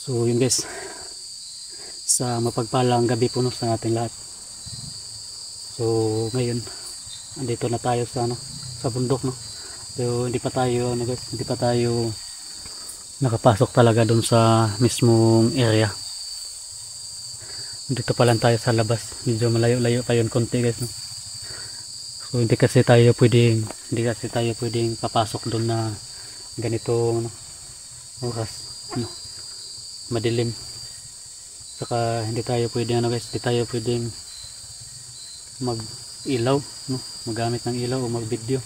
So yun guys, sa mapagpalang gabi po no, sa ating lahat. So ngayon andito na tayo sa sa bundok no. So hindi pa tayo guys, hindi pa tayo nakapasok talaga dun sa mismong area. Dito pa lang tayo sa labas, medyo malayo-layo pa yun konti guys no. So hindi kasi tayo pwedeng papasok dun na ganito no, oras no, madilim. Saka hindi tayo pwedeng hindi tayo pwedeng mag ilaw no, magamit ng ilaw o mag video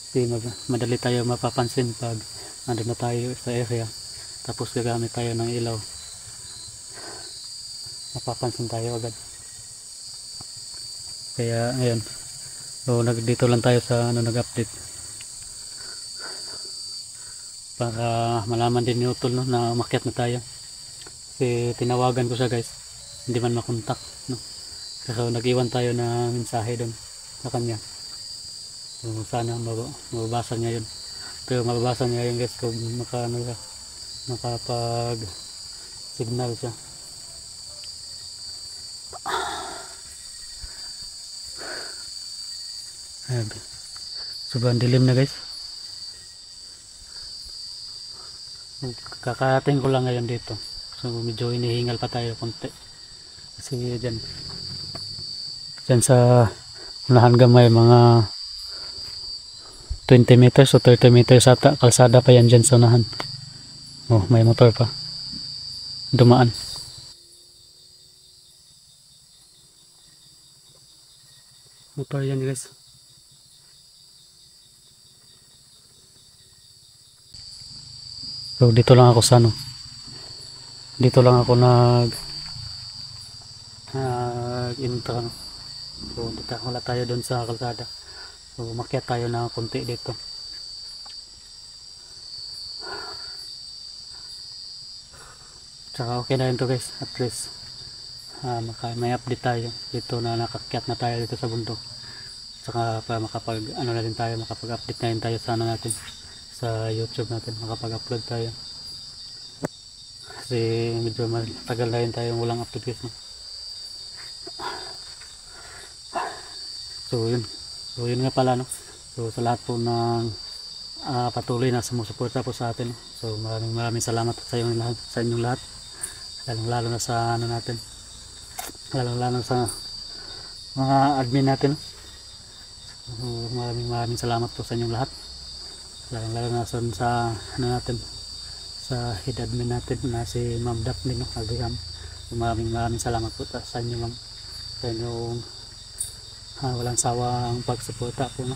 kasi madali tayo mapapansin pag nandun na tayo sa area tapos gagamit tayo ng ilaw, mapapansin tayo agad. Kaya ngayon so dito lang tayo sa nag-update para malaman din ni Utol no, na umakyat na tayo. Kasi tinawagan ko siya guys, hindi man makontak no. Kasi nag-iwan tayo na mensahe doon sa kanya. So sana mababasa niya yun. Pero mababasa niya yun guys kung makapag signal siya. Ayan. Sobrang dilim na guys. Kakarating ko lang ngayon dito, so medyo hinihingal pa tayo konti kasi dyan sa unahan gamay mga 20 meters o 30 meters ata kalsada pa yan dyan sa unahan. Oh, may motor pa dumaan. Motor yan guys. So dito lang ako sa dito lang ako nag intro no. So dito wala tayo doon sa kalsada, so umakyat tayo na konti dito. Tsaka okay na yun to guys, at least may update tayo dito na nakakyat na tayo dito sa bundok. Tsaka para makapag na din tayo, makapag update na rin tayo sa natin sa YouTube natin, makapag-upload tayo kasi medyo matagal na rin tayo walang upload guys no? So yun nga pala no. So sa lahat po ng patuloy na sumusuporta po sa atin no? So maraming salamat sa inyong lahat, lalo na sa natin, lalo sa mga admin natin no? So maraming salamat po sa inyong lahat, lalo na sa natin, sa head admin natin na si Ma'am Daphne no, Agriham. Maraming salamat po sa inyo ma'am, sa inyong walang sawang pagsuporta po no,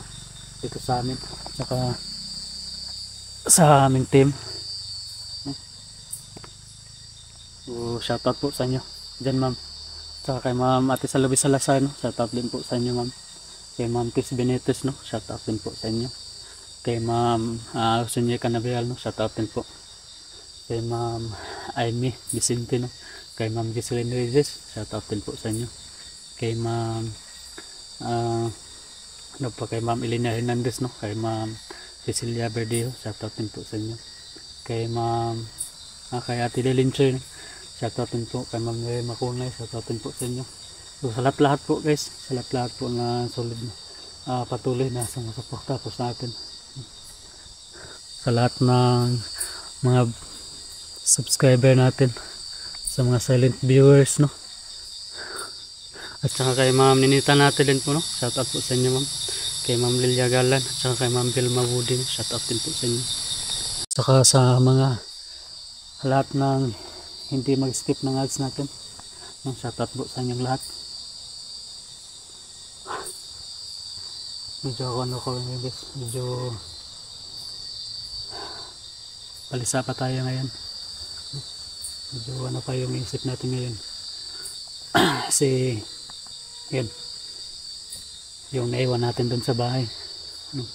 dito sa amin saka sa aming team no? So shoutout po sa inyo dyan ma'am, saka kay Ma'am Ate Salubis Salazar no, shoutout din po sa inyo ma'am. Kay Ma'am Tis Benitez no, shoutout din po sa inyo. Kay Ma'am Sunye Canaveral no, shoutout din po. Kay Ma'am Aimee Vicente no, kay Ma'am Giseline Reyes, shoutout din po sa inyo. Kay Ma'am kay Ma'am Elena Hernandez no, kay Ma'am Cecilia Verdejo, shoutout din po sa inyo. Kay Ma'am kay Ate Lelinchoy no, shoutout din po. Kay Ma'am Makunay, shoutout din po sa inyo. So sa lahat po guys, sa lahat po na solid patuloy na sumusuporta po sa atin, sa lahat ng mga subscriber natin, sa mga silent viewers no, at saka kay Ma'am Ninita natin din po no, shoutout po sa inyo ma'am. Kay Ma'am Lilia Galan at saka kay Ma'am Vilma Woody no, shoutout din po sa inyo. Saka sa mga lahat ng hindi mag-skip ng ads natin no, shoutout po sa inyong lahat. Medyo medyo balisa pa tayo ngayon, medyo pa yung isip natin ngayon kasi yan yung naiwan natin dun sa bahay no?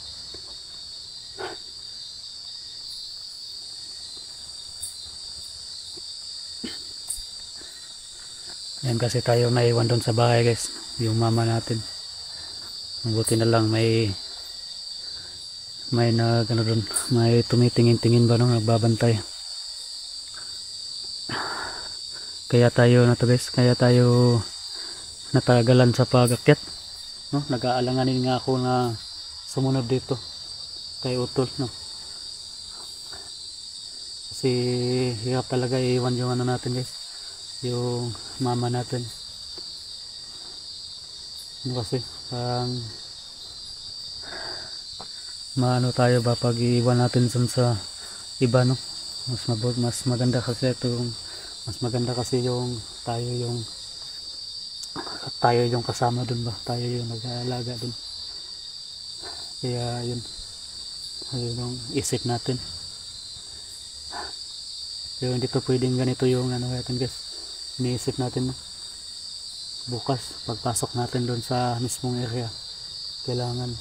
Yan kasi tayo naiwan dun sa bahay guys, yung mama natin. Mabuti na lang may may tumitingin-tingin ba nung nagbabantay. Kaya tayo na to guys, kaya tayo natagalan sa pag-akyat, no? Nag-aalanganin nga ako na sumunod dito kay Utol, no? Kasi hirap talaga iwan yung ano natin guys, yung mama natin. Ano kasi maano tayo ba pag iwan natin sa iba, no? Mas maganda kasi mas maganda kasi yung tayo yung kasama dun ba, tayo yung nag-aalaga dun. Kaya yun yung isip natin. Pero hindi pa pwedeng ganito yung ano natin guys, iniisip natin, no? Bukas pagpasok natin doon sa mismong area, kailangan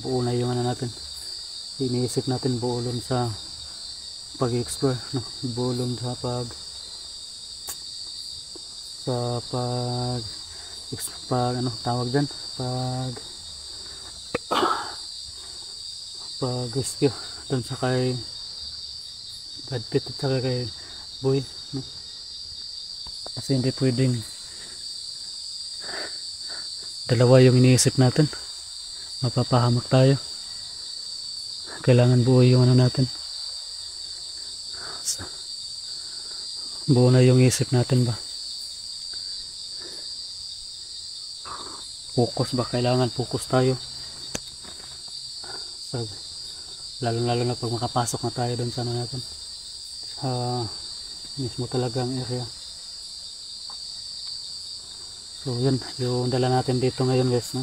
buo na yung ano natin, iniisip natin buo doon sa pag-explore, no? Buo doon sa ano tawag dyan, pag rescue doon sa kay Brad Pitt at saka kay Boy, no? Kasi hindi pwedeng dalawa yung iniisip natin, mapapahamak tayo. Kailangan buo yung ano natin, buo na yung isip natin ba, focus ba, kailangan focus tayo sa, lalo na pag makapasok na tayo doon sa ano natin, mismo talagang area. So yun yung dala natin dito ngayon guys, no?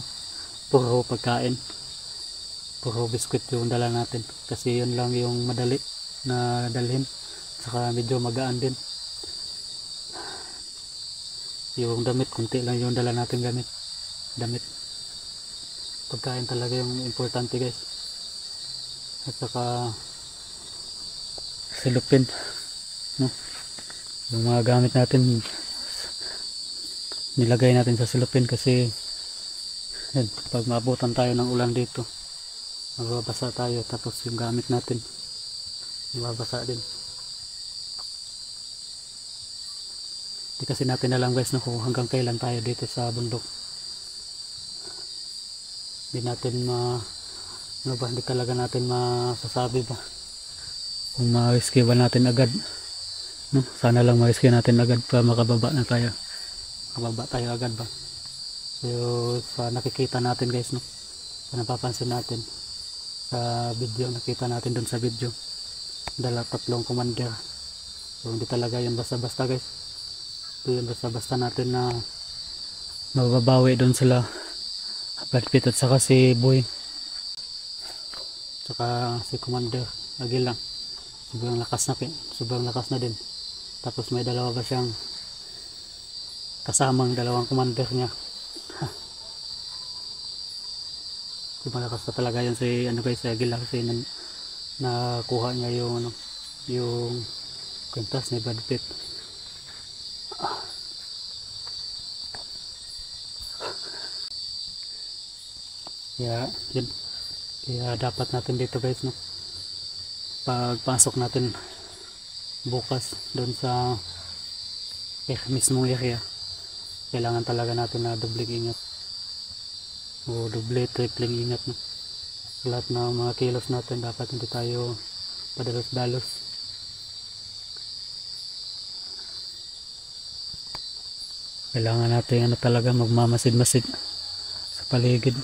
Puro pagkain, puro biskwit yung dala natin kasi yun lang yung madali na dalhin, saka medyo magaan din. Yung damit, kunti lang yung dala natin damit. Pagkain talaga yung importante guys, at saka silupin, no? Yung mga gamit natin nilagay natin sa silupin kasi yun, pag maabutan tayo ng ulan dito mababasa tayo, tapos yung gamit natin mababasa din. Di kasi natin alam guys, no, kung hanggang kailan tayo dito sa bundok. Di natin hindi talaga natin masasabi ba kung ma-rescue ba natin agad, no? Sana lang ma-rescue natin agad para makababa tayo agad ba. So sa nakikita natin guys, no, sa napapansin natin sa video, nakita natin dun sa video, dala 3 commander. So hindi talaga yun basta-basta guys, ito yun basta-basta natin na mababawi dun sila Brad Pitt at saka si Boy, saka si Commander Aguila. Sobrang lakas na din, tapos may dalawa ba siyang kasamang 2 commander niya. Malakas na talaga yan si ano guys, si Aguila, kasi nakuha niya yung yung kwintas ni Brad Pitt. Kaya dapat natin dito guys, no, pagpasok natin bukas doon sa mismong area, kailangan talaga natin na dobling ingat o tripling ingat, no? Lahat ng mga kilos natin dapat hindi tayo padalos-dalos. Kailangan natin ano talaga, magmamasid-masid sa paligid.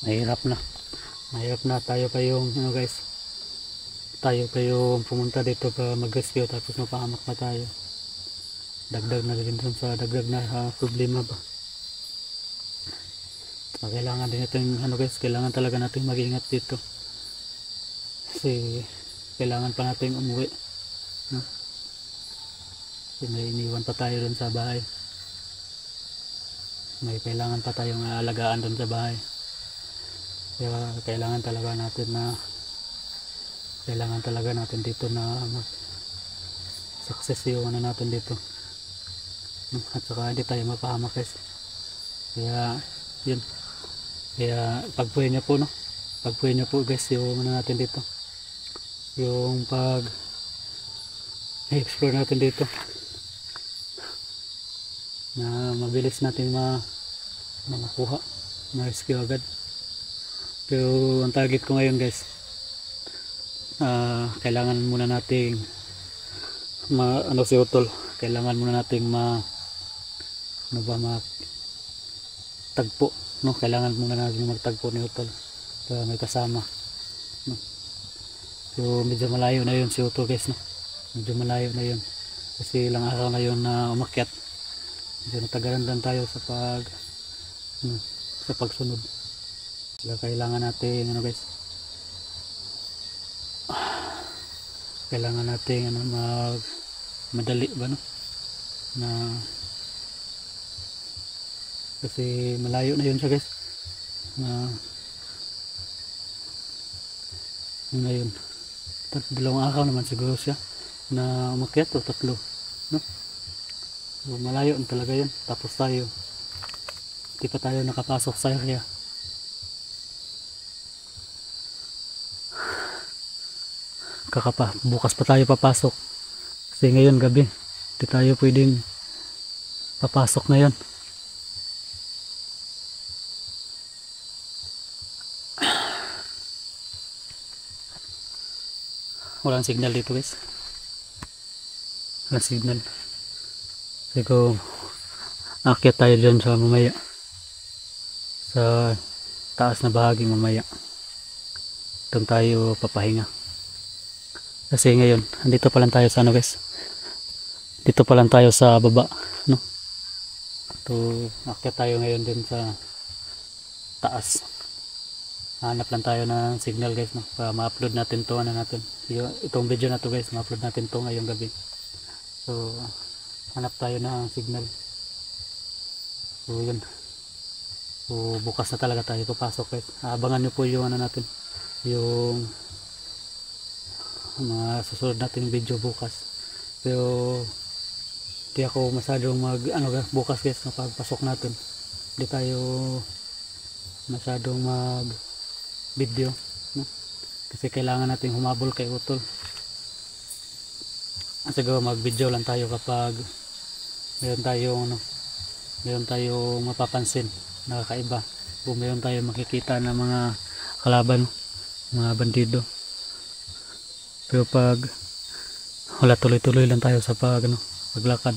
Mahirap na tayo pa yung ano guys, tayo pa yung pumunta dito para mag-rescue, tapos mapahamak pa tayo. Dagdag na rin dun sa dagdag na problema ba. So, kailangan din natin ano guys, kailangan talaga natin mag-ingat dito kasi kailangan pa natin umuwi, no? Kasi may iniwan pa tayo dun sa bahay, may kailangan pa tayong aalagaan dun sa bahay. Kaya kailangan talaga natin dito na success yung ano natin dito, at saka hindi tayo mapahamak guys. Kaya yun, kaya pagpuhin nyo po, no, pagpuhin nyo po guys yung ano natin dito, yung i-explore natin dito na mabilis natin makuha, ma-rescue agad. Pero ang target ko ngayon guys, kailangan muna nating si Utol, kailangan muna nating magtagpo, no? Kailangan muna natin magtagpo ni Utol para may kasama, no? So medyo malayo na yun si Utol guys, no? Medyo malayo na yun kasi ilang araw na yun na umakyat. Medyo natagalan lang tayo sa pagsunod. Kaya kailangan natin guys, kailangan natin madali ba, no? Na kasi malayo na yun siya guys, na ngayon dalawang araw naman siguro siya na umakyat o tatlo, no? So, malayo na talaga yun. Tapos tayo di pa tayo nakapasok sa area. Bukas pa tayo papasok kasi ngayon gabi di tayo pwedeng papasok na yun. Walang signal dito guys, walang signal. Siguro aakyat tayo dyan sa mamaya, sa taas na bahagi mamaya. Doon tayo papahinga kasi ngayon andito pa lang tayo sa guys, dito pa lang tayo sa baba, no? So aakyat tayo ngayon din sa taas. Hanap lang tayo ng signal guys, no? Para ma-upload natin to, itong video na to guys, ma-upload natin to ngayong gabi. So hanap tayo ng signal. So yun, so bukas na talaga tayo papasok guys. Abangan nyo po yung natin, yung mga susunod natin video bukas. Pero di ako masyadong bukas guys, na pagpasok natin di tayo masyadong mag video, no? Kasi kailangan natin humabol kay Utol. Siguro mag video lang tayo kapag meron tayong mapapansin na kakaiba, kung meron tayong makikita na mga kalaban, mga bandido. Pero pag wala, tuloy-tuloy lang tayo sa paglakad.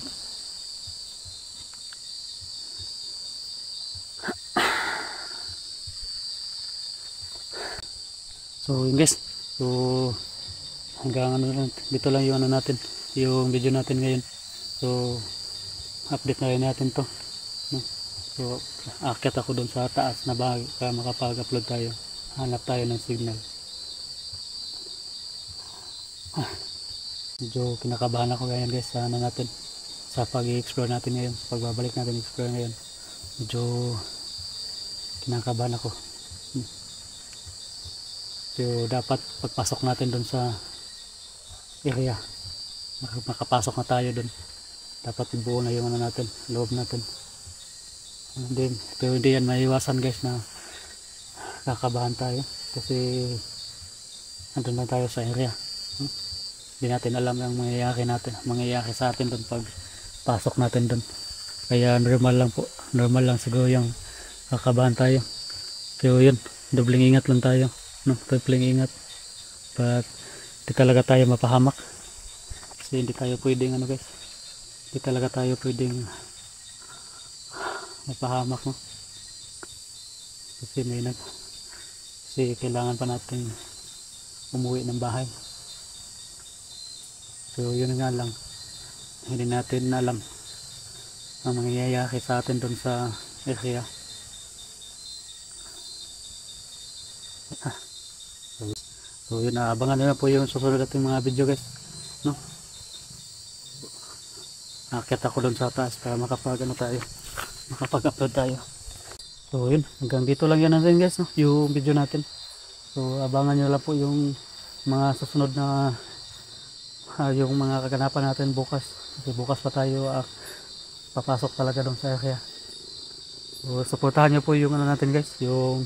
So yun guys, so hanggang dito lang yung yung video natin ngayon. So update na rin natin to, no? So aakyat ako dun sa taas na bahagi para makapag-upload tayo, hanap tayo ng signal. Medyo kinakabahan ako ngayon guys sa pag-i-explore natin ngayon, pagbabalik natin explore ngayon. Medyo kinakabahan ako. So dapat pagpasok natin doon sa area, makapasok na tayo doon, dapat ibuo na yung loob natin. Pero hindi yan maiwasan guys na kakabahan tayo kasi andun lang tayo sa area. Hindi natin alam yung mangyayari sa atin doon pag pasok natin doon. Kaya normal lang siguro yung kakabahan tayo. Pero yun, dobling ingat lang tayo, no? Dobling ingat para di talaga tayo mapahamak, kasi hindi tayo pwedeng hindi talaga tayo pwedeng mapahamak, no? Kasi kailangan pa natin umuwi ng bahay. So yun nga lang, hindi natin alam ang mangyayari sa atin doon sa area. So yun, abangan nyo na po yung susunod nating mga video guys, no? Nakakita ako doon sa taas para makapag-upload tayo. So yun, hanggang dito lang yan natin guys, no? Yung video natin. So abangan nyo lang po yung mga susunod na yung mga kaganapan natin bukas. Kasi bukas pa tayo papasok talaga doon sa area. So supportahan nyo po yung natin guys, yung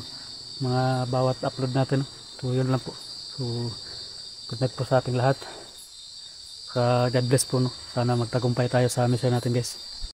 mga bawat upload natin. So yun lang po. So good night po sa ating lahat. God bless po, no. Sana magtagumpay tayo sa mission natin, guys.